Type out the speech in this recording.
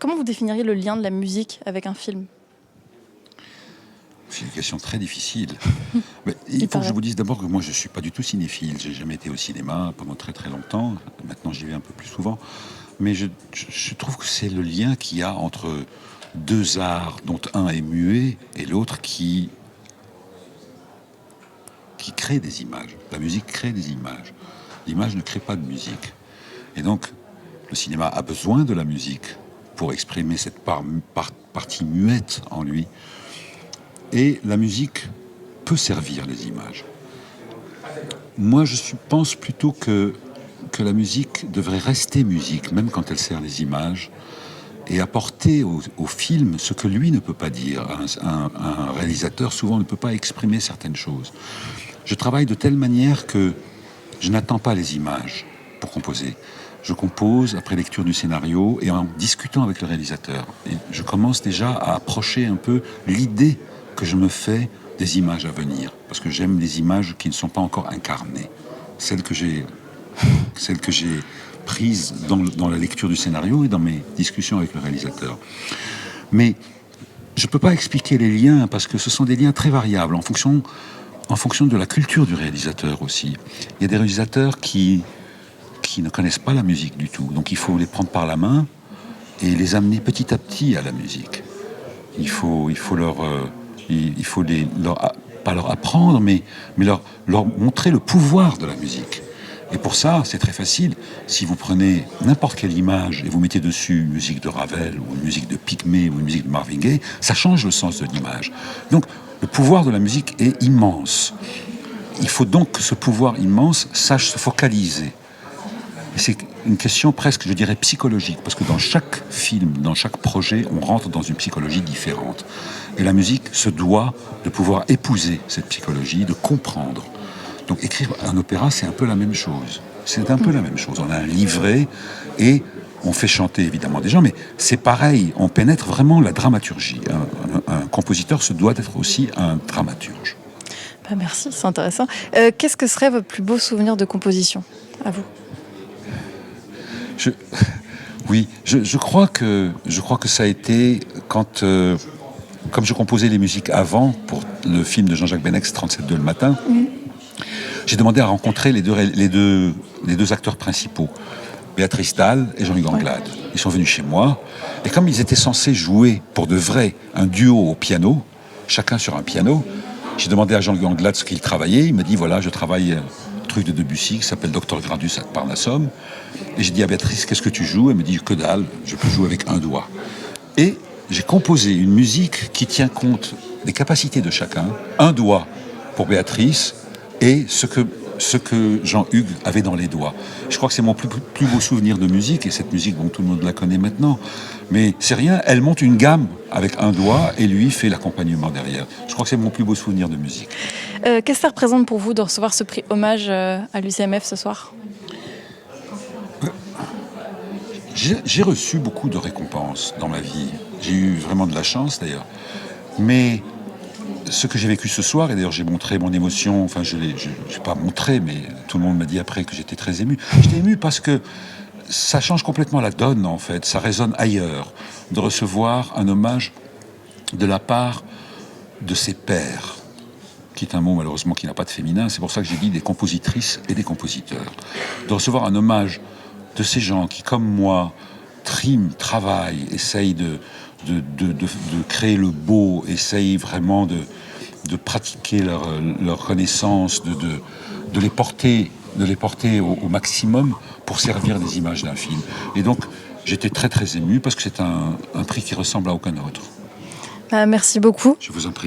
Comment vous définiriez le lien de la musique avec un film? C'est une question très difficile. Mais il faut que je vous dise d'abord que moi, je ne suis pas du tout cinéphile. J'ai jamais été au cinéma pendant très très longtemps. Maintenant, j'y vais un peu plus souvent. Mais je trouve que c'est le lien qu'il y a entre deux arts, dont un est muet et l'autre qui crée des images. La musique crée des images. L'image ne crée pas de musique. Et donc, le cinéma a besoin de la musique pour exprimer cette partie muette en lui. Et la musique peut servir les images. Moi, pense plutôt que la musique devrait rester musique, même quand elle sert les images, et apporter au film ce que lui ne peut pas dire. Un réalisateur, souvent, ne peut pas exprimer certaines choses. Je travaille de telle manière que je n'attends pas les images pour composer. Je compose après lecture du scénario et en discutant avec le réalisateur. Et je commence déjà à approcher un peu l'idée que je me fais des images à venir. Parce que j'aime les images qui ne sont pas encore incarnées. Celles que j'ai prises dans la lecture du scénario et dans mes discussions avec le réalisateur. Mais je ne peux pas expliquer les liens parce que ce sont des liens très variables en fonction de la culture du réalisateur aussi. Il y a des réalisateurs qui ne connaissent pas la musique du tout. Donc il faut les prendre par la main et les amener petit à petit à la musique. Il faut pas leur apprendre, mais leur montrer le pouvoir de la musique. Et pour ça, c'est très facile. Si vous prenez n'importe quelle image et vous mettez dessus une musique de Ravel ou une musique de Pygmée ou une musique de Marvin Gaye, ça change le sens de l'image. Donc, le pouvoir de la musique est immense. Il faut donc que ce pouvoir immense sache se focaliser. Et c'est une question presque, je dirais, psychologique, parce que dans chaque film, dans chaque projet, on rentre dans une psychologie différente. Et la musique se doit de pouvoir épouser cette psychologie, de comprendre. Donc écrire un opéra, c'est un peu la même chose. C'est un peu la même chose. On a un livret et on fait chanter évidemment des gens, mais c'est pareil, on pénètre vraiment la dramaturgie. Un compositeur se doit être aussi un dramaturge. Merci, c'est intéressant. Qu'est-ce que serait votre plus beau souvenir de composition, à vous? Je crois que ça a été quand, comme je composais les musiques avant pour le film de Jean-Jacques Benex, 37 le matin, j'ai demandé à rencontrer les deux acteurs principaux, Béatrice Dalle et Jean-Luc Anglade. Ils sont venus chez moi et comme ils étaient censés jouer pour de vrai un duo au piano, chacun sur un piano, j'ai demandé à Jean-Luc Anglade ce qu'il travaillait. Il m'a dit voilà, je travaille truc de Debussy qui s'appelle Docteur Gradus ad Parnassum. Et j'ai dit à Béatrice, qu'est-ce que tu joues? Elle me dit que dalle, je peux jouer avec un doigt. Et j'ai composé une musique qui tient compte des capacités de chacun, un doigt pour Béatrice et ce que Jean-Hugues avait dans les doigts. Je crois que c'est mon plus beau souvenir de musique, et cette musique, bon, tout le monde la connaît maintenant, mais c'est rien, elle monte une gamme avec un doigt et lui fait l'accompagnement derrière. Je crois que c'est mon plus beau souvenir de musique. Qu'est-ce que ça représente pour vous de recevoir ce prix hommage à l'UCMF ce soir? J'ai reçu beaucoup de récompenses dans ma vie. J'ai eu vraiment de la chance d'ailleurs. Mais ce que j'ai vécu ce soir, et d'ailleurs j'ai montré mon émotion, enfin je l'ai pas montré, mais tout le monde m'a dit après que j'étais très ému. J'étais ému parce que ça change complètement la donne en fait, ça résonne ailleurs, de recevoir un hommage de la part de ses pairs, qui est un mot malheureusement qui n'a pas de féminin, c'est pour ça que j'ai dit des compositrices et des compositeurs. De recevoir un hommage de ces gens qui, comme moi, triment, travaillent, essayent de créer le beau, essayent vraiment de pratiquer leur connaissance, de les porter au maximum pour servir des images d'un film. Et donc, j'étais très très ému parce que c'est un prix qui ressemble à aucun autre. Merci beaucoup. Je vous en prie.